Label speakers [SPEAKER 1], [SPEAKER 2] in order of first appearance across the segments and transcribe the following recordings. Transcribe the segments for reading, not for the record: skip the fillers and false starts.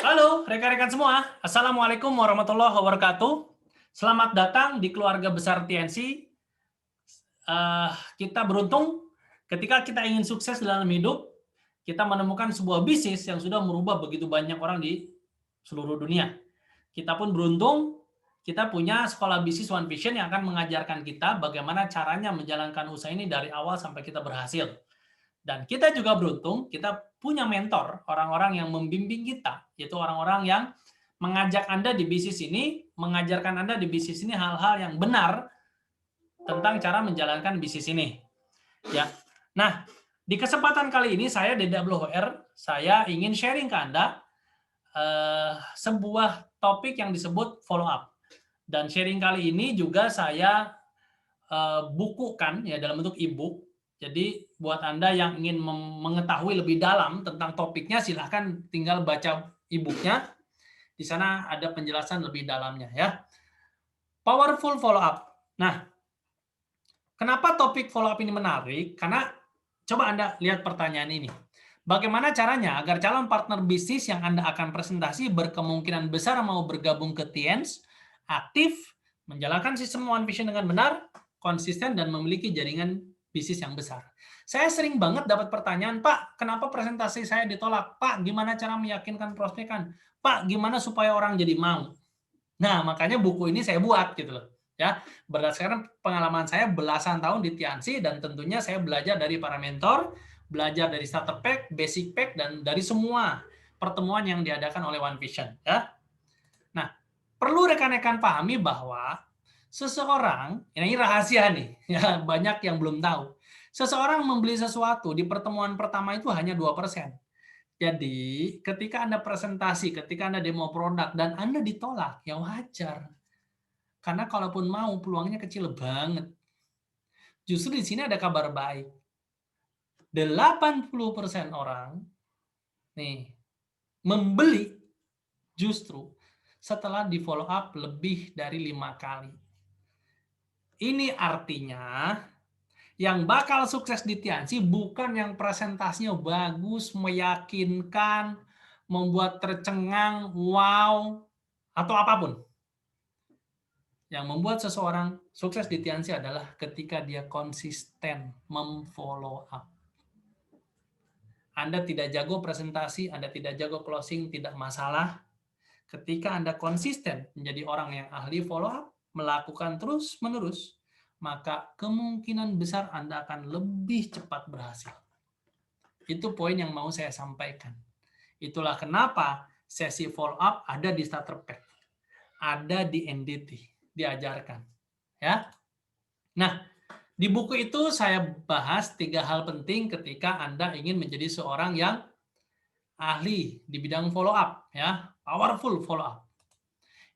[SPEAKER 1] Halo rekan-rekan semua, Assalamualaikum warahmatullahi wabarakatuh. Selamat datang di keluarga besar TNC. Kita beruntung ketika kita ingin sukses dalam hidup, kita menemukan sebuah bisnis yang sudah merubah begitu banyak orang di seluruh dunia. Kita pun beruntung, kita punya sekolah bisnis One Vision yang akan mengajarkan kita bagaimana caranya menjalankan usaha ini dari awal sampai kita berhasil. Dan kita juga beruntung, kita punya mentor, orang-orang yang membimbing kita, yaitu orang-orang yang mengajak Anda di bisnis ini, mengajarkan Anda di bisnis ini hal-hal yang benar tentang cara menjalankan bisnis ini. Ya. Nah, di kesempatan kali ini saya DWR, saya ingin sharing ke Anda sebuah topik yang disebut follow up. Dan sharing kali ini juga saya bukukan ya dalam bentuk e-book. Jadi buat Anda yang ingin mengetahui lebih dalam tentang topiknya, silahkan tinggal baca e-booknya. Di sana ada penjelasan lebih dalamnya ya. Powerful follow up. Nah, kenapa topik follow up ini menarik? Karena coba Anda lihat pertanyaan ini. Bagaimana caranya agar calon partner bisnis yang Anda akan presentasi berkemungkinan besar mau bergabung ke TNS, aktif, menjalankan sistem One Vision dengan benar, konsisten, dan memiliki jaringan bisnis yang besar. Saya sering banget dapat pertanyaan, Pak, kenapa presentasi saya ditolak? Pak, gimana cara meyakinkan prospekan? Pak, gimana supaya orang jadi mau? Nah, makanya buku ini saya buat gitu loh. Ya, berdasarkan pengalaman saya belasan tahun di Tiansi dan tentunya saya belajar dari para mentor, belajar dari starter pack, basic pack dan dari semua pertemuan yang diadakan oleh One Vision ya. Nah, perlu rekan-rekan pahami bahwa seseorang, ini rahasia nih, ya banyak yang belum tahu. Seseorang membeli sesuatu di pertemuan pertama itu hanya 2%. Jadi, ketika Anda presentasi, ketika Anda demo produk dan Anda ditolak, ya wajar. Karena kalaupun mau, peluangnya kecil banget. Justru di sini ada kabar baik. 80% orang nih membeli justru setelah di follow up lebih dari 5 kali. Ini artinya yang bakal sukses di Tiansi bukan yang presentasinya bagus, meyakinkan, membuat tercengang, wow, atau apapun. Yang membuat seseorang sukses di Tiansi adalah ketika dia konsisten memfollow up. Anda tidak jago presentasi, Anda tidak jago closing, tidak masalah. Ketika Anda konsisten menjadi orang yang ahli follow up, melakukan terus-menerus, maka kemungkinan besar Anda akan lebih cepat berhasil. Itu poin yang mau saya sampaikan. Itulah kenapa sesi follow up ada di starter pack, ada di NDT, diajarkan. Ya. Nah, di buku itu saya bahas 3 hal penting ketika Anda ingin menjadi seorang yang ahli di bidang follow up, ya, powerful follow up.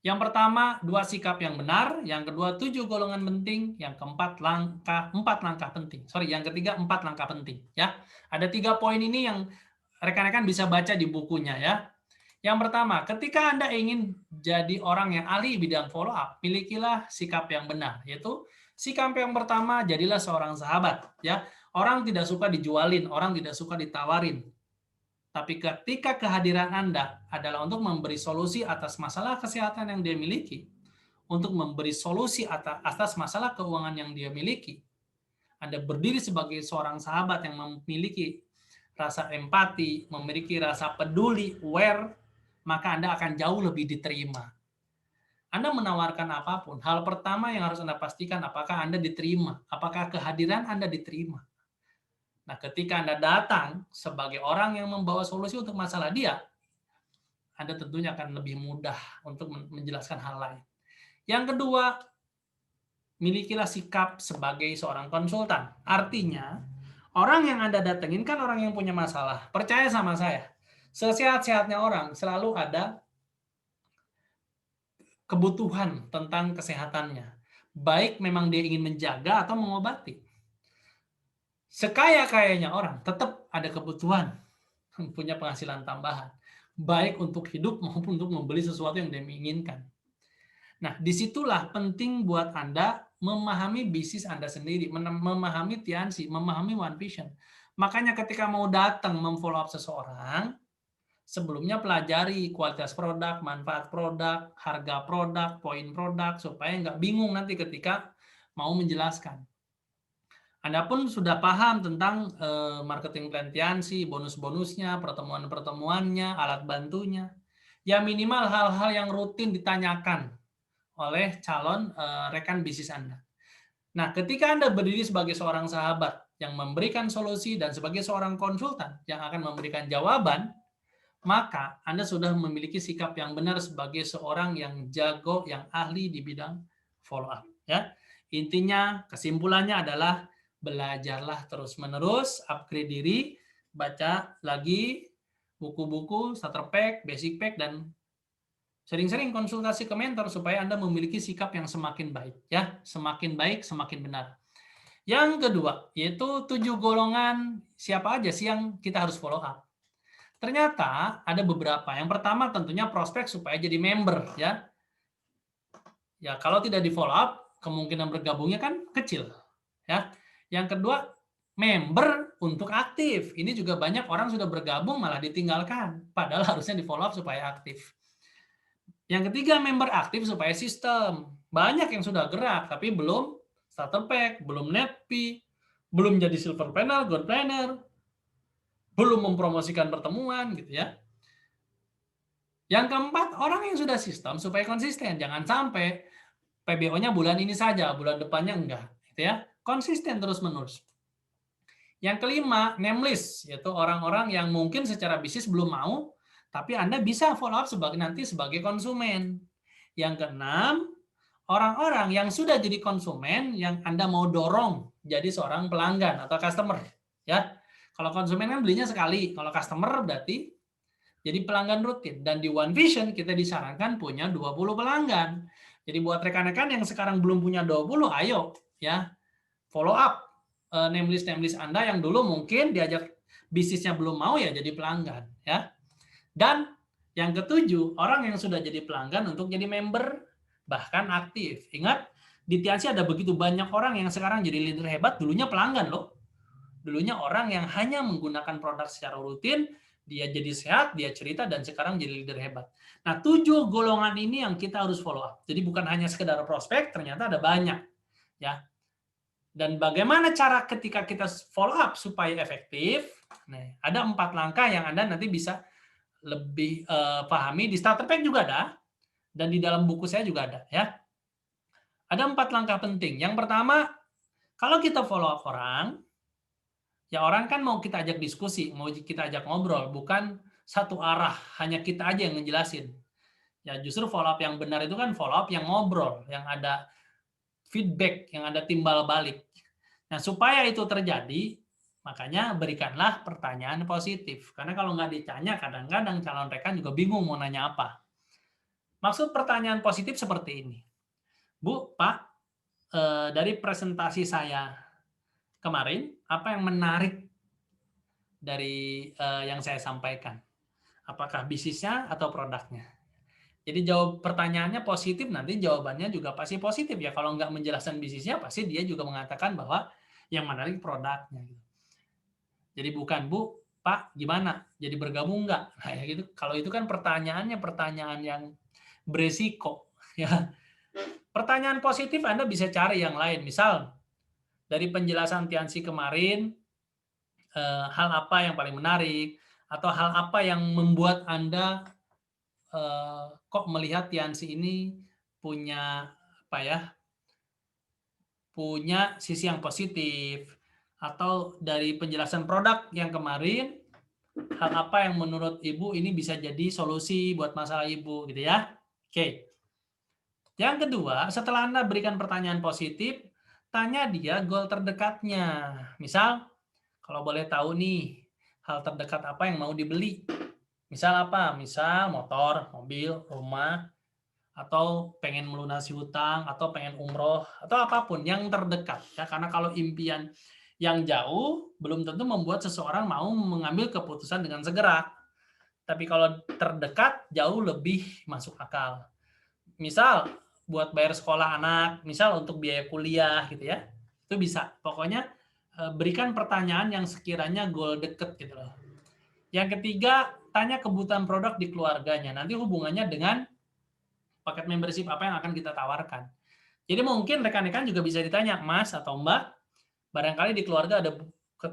[SPEAKER 1] Yang pertama, 2 sikap yang benar, yang kedua 7 golongan penting, yang keempat 4 langkah penting. Yang ketiga 4 langkah penting, ya. Ada 3 poin ini yang rekan-rekan bisa baca di bukunya ya. Yang pertama, ketika Anda ingin jadi orang yang ahli bidang follow up, milikilah sikap yang benar, yaitu sikap yang pertama, jadilah seorang sahabat, ya. Orang tidak suka dijualin, orang tidak suka ditawarin. Tapi ketika kehadiran Anda adalah untuk memberi solusi atas masalah kesehatan yang dia miliki, untuk memberi solusi atas masalah keuangan yang dia miliki, Anda berdiri sebagai seorang sahabat yang memiliki rasa empati, memiliki rasa peduli, aware, maka Anda akan jauh lebih diterima. Anda menawarkan apapun, hal pertama yang harus Anda pastikan apakah Anda diterima, apakah kehadiran Anda diterima. Nah, ketika Anda datang sebagai orang yang membawa solusi untuk masalah dia, Anda tentunya akan lebih mudah untuk menjelaskan hal lain. Yang kedua, milikilah sikap sebagai seorang konsultan. Artinya, orang yang Anda datengin kan orang yang punya masalah. Percaya sama saya, sesehat-sehatnya orang selalu ada kebutuhan tentang kesehatannya. Baik memang dia ingin menjaga atau mengobati. Sekaya-kayanya orang tetap ada kebutuhan punya penghasilan tambahan. Baik untuk hidup maupun untuk membeli sesuatu yang dia inginkan. Nah, disitulah penting buat Anda memahami bisnis Anda sendiri, memahami Tiansi, memahami One Vision. Makanya ketika mau datang memfollow up seseorang, sebelumnya pelajari kualitas produk, manfaat produk, harga produk, poin produk, supaya nggak bingung nanti ketika mau menjelaskan. Anda pun sudah paham tentang marketing plan Tiansi, bonus-bonusnya, pertemuan-pertemuannya, alat bantunya. Ya minimal hal-hal yang rutin ditanyakan oleh calon rekan bisnis Anda. Nah, ketika Anda berdiri sebagai seorang sahabat yang memberikan solusi dan sebagai seorang konsultan yang akan memberikan jawaban, maka Anda sudah memiliki sikap yang benar sebagai seorang yang jago, yang ahli di bidang follow up. Ya, intinya kesimpulannya adalah belajarlah terus-menerus, upgrade diri, baca lagi buku-buku, starter pack, basic pack, dan sering-sering konsultasi ke mentor supaya Anda memiliki sikap yang semakin baik. Ya, semakin baik, semakin benar. Yang kedua, yaitu 7 golongan siapa aja sih yang kita harus follow up. Ternyata ada beberapa. Yang pertama tentunya prospek supaya jadi member, ya. Ya, kalau tidak di follow up, kemungkinan bergabungnya kan kecil, ya. Yang kedua, member untuk aktif. Ini juga banyak orang sudah bergabung malah ditinggalkan, padahal harusnya di follow up supaya aktif. Yang ketiga, member aktif supaya sistem. Banyak yang sudah gerak tapi belum starter pack, belum net fee, belum jadi silver panel, gold planner, belum mempromosikan pertemuan gitu ya. Yang keempat, orang yang sudah sistem supaya konsisten. Jangan sampai PBO-nya bulan ini saja, bulan depannya enggak, gitu ya. Konsisten terus-menerus. Yang kelima, name list, yaitu orang-orang yang mungkin secara bisnis belum mau, tapi Anda bisa follow up nanti sebagai konsumen. Yang keenam, orang-orang yang sudah jadi konsumen yang Anda mau dorong jadi seorang pelanggan atau customer, ya. Kalau konsumen kan belinya sekali, kalau customer berarti jadi pelanggan rutin. Dan di One Vision kita disarankan punya 20 pelanggan. Jadi buat rekan-rekan yang sekarang belum punya 20, ayo ya follow up name list Anda yang dulu mungkin diajak bisnisnya belum mau ya jadi pelanggan ya. Dan yang ketujuh, orang yang sudah jadi pelanggan untuk jadi member bahkan aktif. Ingat, di Tiansi ada begitu banyak orang yang sekarang jadi leader hebat, dulunya pelanggan loh. Dulunya orang yang hanya menggunakan produk secara rutin, dia jadi sehat, dia cerita, dan sekarang jadi leader hebat. Nah, 7 golongan ini yang kita harus follow up. Jadi bukan hanya sekedar prospek, ternyata ada banyak. Ya. Dan bagaimana cara ketika kita follow up supaya efektif? Nah, ada 4 langkah yang Anda nanti bisa lebih pahami. Di starter pack juga ada, dan di dalam buku saya juga ada. Ya. Ada 4 langkah penting. Yang pertama, kalau kita follow up orang, ya orang kan mau kita ajak diskusi, mau kita ajak ngobrol, bukan satu arah, hanya kita aja yang ngejelasin. Ya justru follow up yang benar itu kan follow up yang ngobrol, yang ada feedback, yang ada timbal balik. Nah supaya itu terjadi, makanya berikanlah pertanyaan positif. Karena kalau nggak ditanya, kadang-kadang calon rekan juga bingung mau nanya apa. Maksud pertanyaan positif seperti ini. Bu, Pak, dari presentasi saya kemarin, apa yang menarik dari yang saya sampaikan? Apakah bisnisnya atau produknya? Jadi jawab pertanyaannya positif, nanti jawabannya juga pasti positif ya. Kalau nggak menjelaskan bisnisnya, pasti dia juga mengatakan bahwa yang menarik produknya. Jadi bukan, Bu, Pak, gimana? Jadi bergabung nggak? Nah, ya gitu. Kalau itu kan pertanyaannya pertanyaan yang beresiko. Ya. Pertanyaan positif Anda bisa cari yang lain. Misal, dari penjelasan Tiansi kemarin, hal apa yang paling menarik, atau hal apa yang membuat Anda kok melihat Tiansi ini punya apa ya, punya sisi yang positif, atau dari penjelasan produk yang kemarin, hal apa yang menurut Ibu ini bisa jadi solusi buat masalah Ibu gitu ya. Oke. Yang kedua, setelah Anda berikan pertanyaan positif, tanya dia goal terdekatnya. Misal, kalau boleh tahu nih, hal terdekat apa yang mau dibeli? Misal apa? Misal motor, mobil, rumah, atau pengen melunasi hutang, atau pengen umroh, atau apapun yang terdekat. Ya, karena kalau impian yang jauh belum tentu membuat seseorang mau mengambil keputusan dengan segera. Tapi kalau terdekat jauh lebih masuk akal. Misal buat bayar sekolah anak, misal untuk biaya kuliah gitu ya. Itu bisa. Pokoknya berikan pertanyaan yang sekiranya goal deket gitu loh. Yang ketiga, tanya kebutuhan produk di keluarganya. Nanti hubungannya dengan paket membership apa yang akan kita tawarkan. Jadi mungkin rekan-rekan juga bisa ditanya, Mas atau Mbak, barangkali di keluarga ada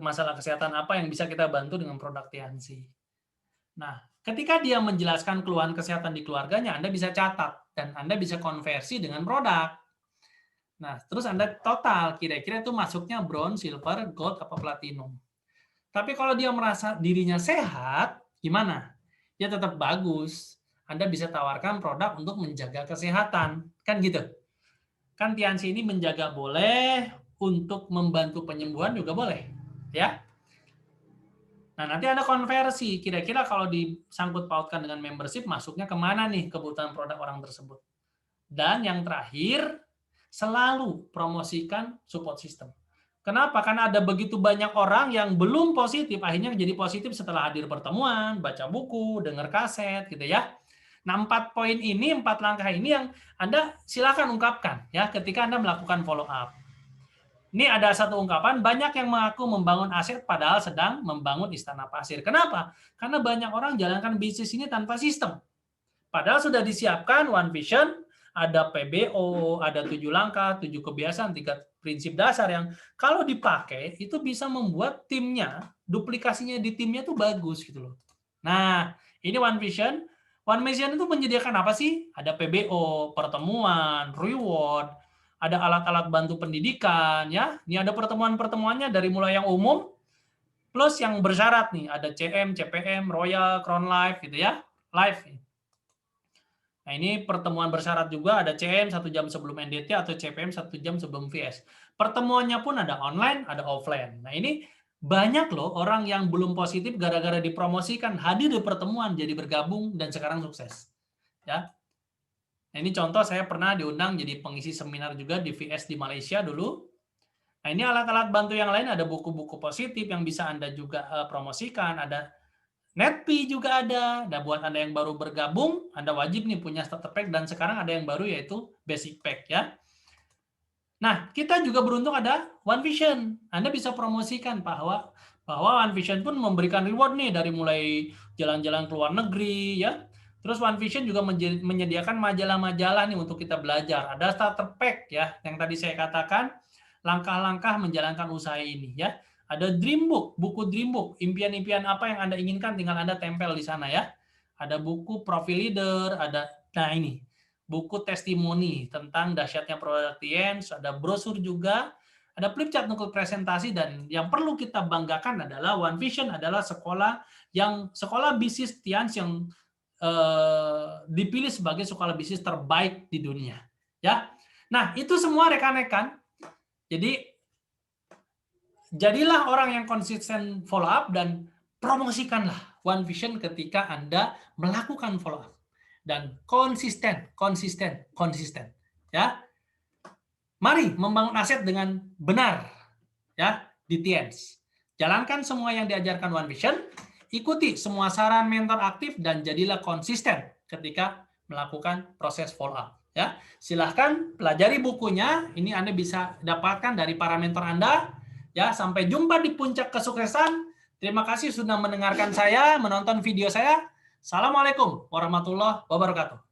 [SPEAKER 1] masalah kesehatan apa yang bisa kita bantu dengan produk Tiansi. Nah, ketika dia menjelaskan keluhan kesehatan di keluarganya, Anda bisa catat dan Anda bisa konversi dengan produk. Nah, terus Anda total, kira-kira itu masuknya bronze, silver, gold, apa platinum. Tapi kalau dia merasa dirinya sehat, gimana? Ya tetap bagus. Anda bisa tawarkan produk untuk menjaga kesehatan. Kan gitu. Kan Tiansi ini menjaga boleh, untuk membantu penyembuhan juga boleh. Ya. Nah, nanti Anda konversi. Kira-kira kalau disangkut pautkan dengan membership, masuknya kemana nih kebutuhan produk orang tersebut. Dan yang terakhir, selalu promosikan support system. Kenapa? Karena ada begitu banyak orang yang belum positif, akhirnya jadi positif setelah hadir pertemuan, baca buku, dengar kaset, gitu ya. Nah, 4 poin ini, 4 langkah ini yang Anda silakan ungkapkan ya ketika Anda melakukan follow up. Ini ada satu ungkapan, banyak yang mengaku membangun aset padahal sedang membangun istana pasir. Kenapa? Karena banyak orang jalankan bisnis ini tanpa sistem. Padahal sudah disiapkan One Vision, ada PBO, ada 7 langkah, 7 kebiasaan, 3 prinsip dasar yang kalau dipakai itu bisa membuat timnya, duplikasinya di timnya itu bagus gitu loh. Nah, ini One Vision. One Vision itu menyediakan apa sih? Ada PBO, pertemuan, reward, ada alat-alat bantu pendidikan, ya. Ini ada pertemuan-pertemuannya dari mulai yang umum plus yang bersyarat nih, ada CM, CPM, Royal, Crown Life gitu ya. Live. Nah, ini pertemuan bersyarat juga, ada CM 1 jam sebelum NDT atau CPM 1 jam sebelum VS. Pertemuannya pun ada online, ada offline. Nah, ini banyak loh orang yang belum positif gara-gara dipromosikan, hadir di pertemuan, jadi bergabung, dan sekarang sukses. Ya. Nah, ini contoh saya pernah diundang jadi pengisi seminar juga di VS di Malaysia dulu. Nah, ini alat-alat bantu yang lain, ada buku-buku positif yang bisa Anda juga promosikan, ada Netpi juga ada. Nah, buat Anda yang baru bergabung, Anda wajib nih punya starter pack, dan sekarang ada yang baru yaitu basic pack ya. Nah, kita juga beruntung ada One Vision. Anda bisa promosikan bahwa One Vision pun memberikan reward nih dari mulai jalan-jalan ke luar negeri ya. Terus One Vision juga menyediakan majalah-majalah nih untuk kita belajar. Ada starter pack ya, yang tadi saya katakan langkah-langkah menjalankan usaha ini ya. Ada Dreambook, buku Dreambook, impian-impian apa yang Anda inginkan tinggal Anda tempel di sana ya. Ada buku Profil Leader, ada ini buku testimoni tentang dahsyatnya produk Tiens, ada brosur juga, ada flipchart untuk presentasi, dan yang perlu kita banggakan adalah One Vision adalah sekolah bisnis Tiens yang dipilih sebagai sekolah bisnis terbaik di dunia. Ya, nah itu semua rekan-rekan. Jadi jadilah orang yang konsisten follow up dan promosikanlah One Vision ketika Anda melakukan follow up. Dan konsisten. Ya. Mari membangun aset dengan benar ya di Tiens. Jalankan semua yang diajarkan One Vision, ikuti semua saran mentor aktif, dan jadilah konsisten ketika melakukan proses follow up. Ya, silahkan pelajari bukunya. Ini Anda bisa dapatkan dari para mentor Anda. Ya, sampai jumpa di puncak kesuksesan. Terima kasih sudah mendengarkan saya, menonton video saya. Assalamualaikum warahmatullahi wabarakatuh.